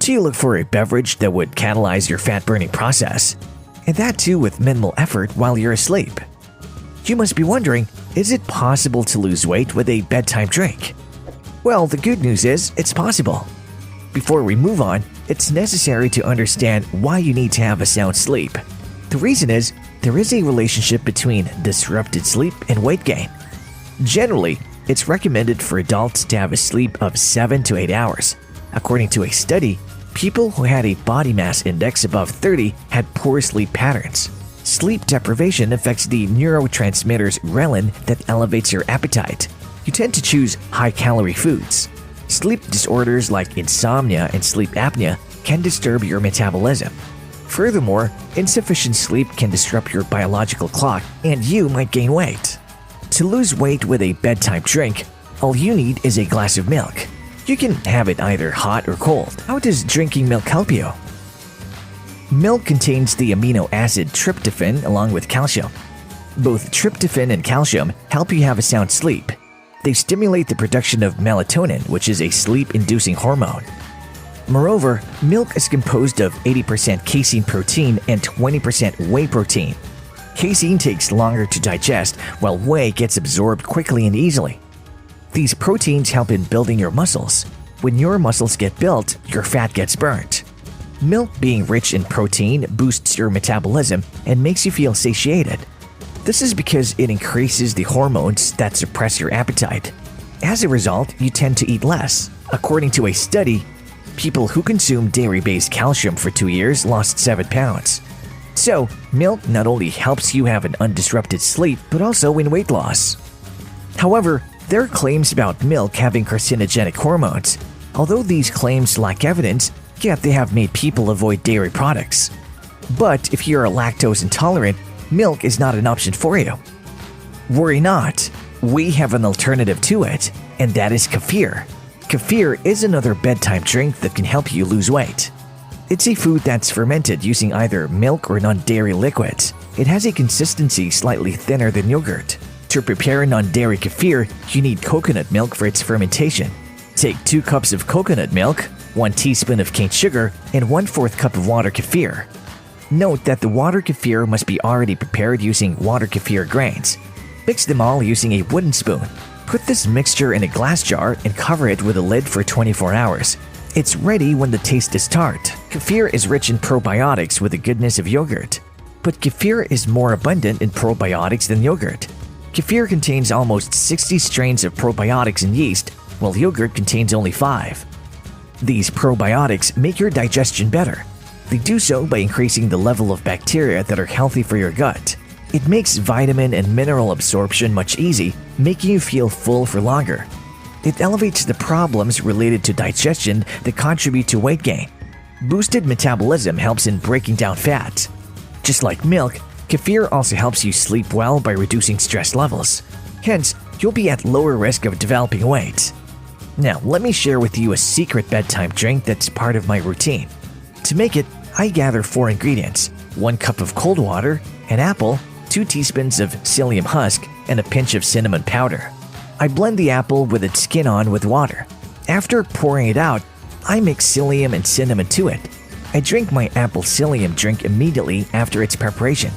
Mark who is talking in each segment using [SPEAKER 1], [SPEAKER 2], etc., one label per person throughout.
[SPEAKER 1] Do you look for a beverage that would catalyze your fat-burning process? And that too with minimal effort while you're asleep. You must be wondering, is it possible to lose weight with a bedtime drink? Well, the good news is it's possible. Before we move on, it's necessary to understand why you need to have a sound sleep. The reason is, there is a relationship between disrupted sleep and weight gain. Generally, it's recommended for adults to have a sleep of 7 to 8 hours. According to a study, people who had a body mass index above 30 had poor sleep patterns. Sleep deprivation affects the neurotransmitters ghrelin that elevates your appetite. You tend to choose high-calorie foods. Sleep disorders like insomnia and sleep apnea can disturb your metabolism. Furthermore, insufficient sleep can disrupt your biological clock and you might gain weight. To lose weight with a bedtime drink, all you need is a glass of milk. You can have it either hot or cold. How does drinking milk help you? Milk contains the amino acid tryptophan along with calcium. Both tryptophan and calcium help you have a sound sleep. They stimulate the production of melatonin, which is a sleep-inducing hormone. Moreover, milk is composed of 80% casein protein and 20% whey protein. Casein takes longer to digest, while whey gets absorbed quickly and easily. These proteins help in building your muscles. When your muscles get built, your fat gets burnt. Milk being rich in protein boosts your metabolism and makes you feel satiated. This is because it increases the hormones that suppress your appetite. As a result, you tend to eat less. According to a study, people who consumed dairy-based calcium for 2 years lost 7 pounds. So, milk not only helps you have an undisrupted sleep, but also in weight loss. However, there are claims about milk having carcinogenic hormones. Although these claims lack evidence, yet they have made people avoid dairy products. But if you're lactose intolerant, milk is not an option for you. Worry not, we have an alternative to it, and that is kefir. Kefir is another bedtime drink that can help you lose weight. It's a food that's fermented using either milk or non-dairy liquids. It has a consistency slightly thinner than yogurt. To prepare non-dairy kefir, you need coconut milk for its fermentation. Take 2 cups of coconut milk, 1 teaspoon of cane sugar, and 1/4 cup of water kefir. Note that the water kefir must be already prepared using water kefir grains. Mix them all using a wooden spoon. Put this mixture in a glass jar and cover it with a lid for 24 hours. It's ready when the taste is tart. Kefir is rich in probiotics with the goodness of yogurt. But kefir is more abundant in probiotics than yogurt. Kefir contains almost 60 strains of probiotics and yeast, while yogurt contains only 5. These probiotics make your digestion better. They do so by increasing the level of bacteria that are healthy for your gut. It makes vitamin and mineral absorption much easier, making you feel full for longer. It elevates the problems related to digestion that contribute to weight gain. Boosted metabolism helps in breaking down fat. Just like milk, kefir also helps you sleep well by reducing stress levels. Hence, you'll be at lower risk of developing weight. Now, let me share with you a secret bedtime drink that's part of my routine. To make it, I gather 4 ingredients: 1 cup of cold water, an apple, 2 teaspoons of psyllium husk, and a pinch of cinnamon powder. I blend the apple with its skin on with water. After pouring it out, I mix psyllium and cinnamon to it. I drink my apple psyllium drink immediately after its preparation.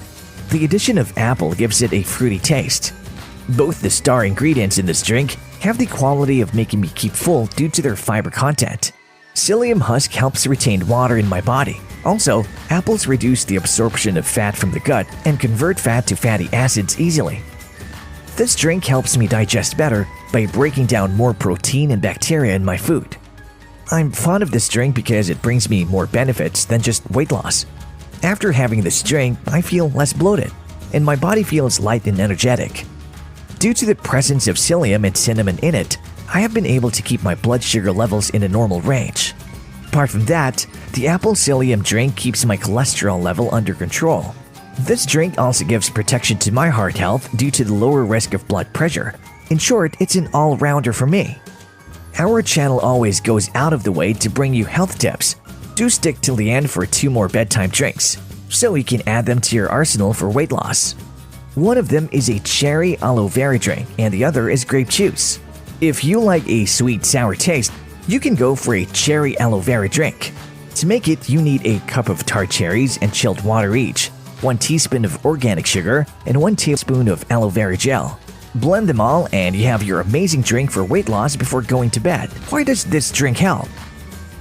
[SPEAKER 1] The addition of apple gives it a fruity taste. Both the star ingredients in this drink have the quality of making me keep full due to their fiber content. Psyllium husk helps retain water in my body. Also, apples reduce the absorption of fat from the gut and convert fat to fatty acids easily. This drink helps me digest better by breaking down more protein and bacteria in my food. I'm fond of this drink because it brings me more benefits than just weight loss. After having this drink, I feel less bloated, and my body feels light and energetic. Due to the presence of psyllium and cinnamon in it, I have been able to keep my blood sugar levels in a normal range. Apart from that, the apple psyllium drink keeps my cholesterol level under control. This drink also gives protection to my heart health due to the lower risk of blood pressure. In short, it's an all-rounder for me. Our channel always goes out of the way to bring you health tips. Do stick till the end for 2 more bedtime drinks, so you can add them to your arsenal for weight loss. One of them is a cherry aloe vera drink and the other is grape juice. If you like a sweet sour taste, you can go for a cherry aloe vera drink. To make it, you need a cup of tart cherries and chilled water each, 1 teaspoon of organic sugar, and 1 tablespoon of aloe vera gel. Blend them all and you have your amazing drink for weight loss before going to bed. Why does this drink help?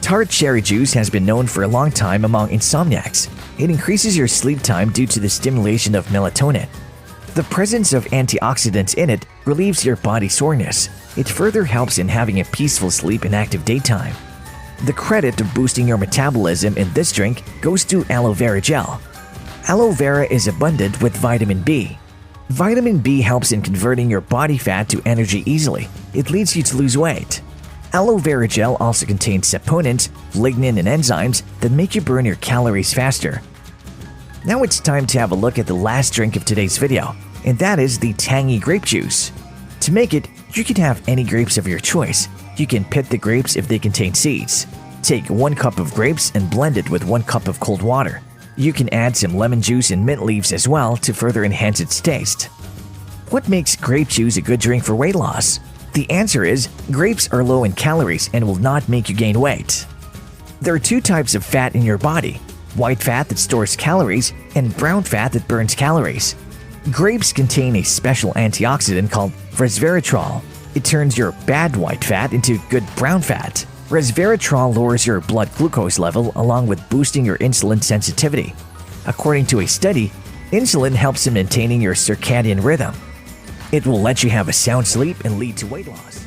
[SPEAKER 1] Tart cherry juice has been known for a long time among insomniacs. It increases your sleep time due to the stimulation of melatonin. The presence of antioxidants in it relieves your body soreness. It further helps in having a peaceful sleep and active daytime. The credit of boosting your metabolism in this drink goes to aloe vera gel. Aloe vera is abundant with vitamin B. Vitamin B helps in converting your body fat to energy easily. It leads you to lose weight. Aloe vera gel also contains saponins, lignin, and enzymes that make you burn your calories faster. Now it's time to have a look at the last drink of today's video, and that is the Tangy grape juice. To make it, you can have any grapes of your choice. You can pit the grapes if they contain seeds. Take 1 cup of grapes and blend it with 1 cup of cold water. You can add some lemon juice and mint leaves as well to further enhance its taste. What makes grape juice a good drink for weight loss? The answer is, grapes are low in calories and will not make you gain weight. There are 2 types of fat in your body: white fat that stores calories and brown fat that burns calories. Grapes contain a special antioxidant called resveratrol. It turns your bad white fat into good brown fat. Resveratrol lowers your blood glucose level along with boosting your insulin sensitivity. According to a study, insulin helps in maintaining your circadian rhythm. It will let you have a sound sleep and lead to weight loss.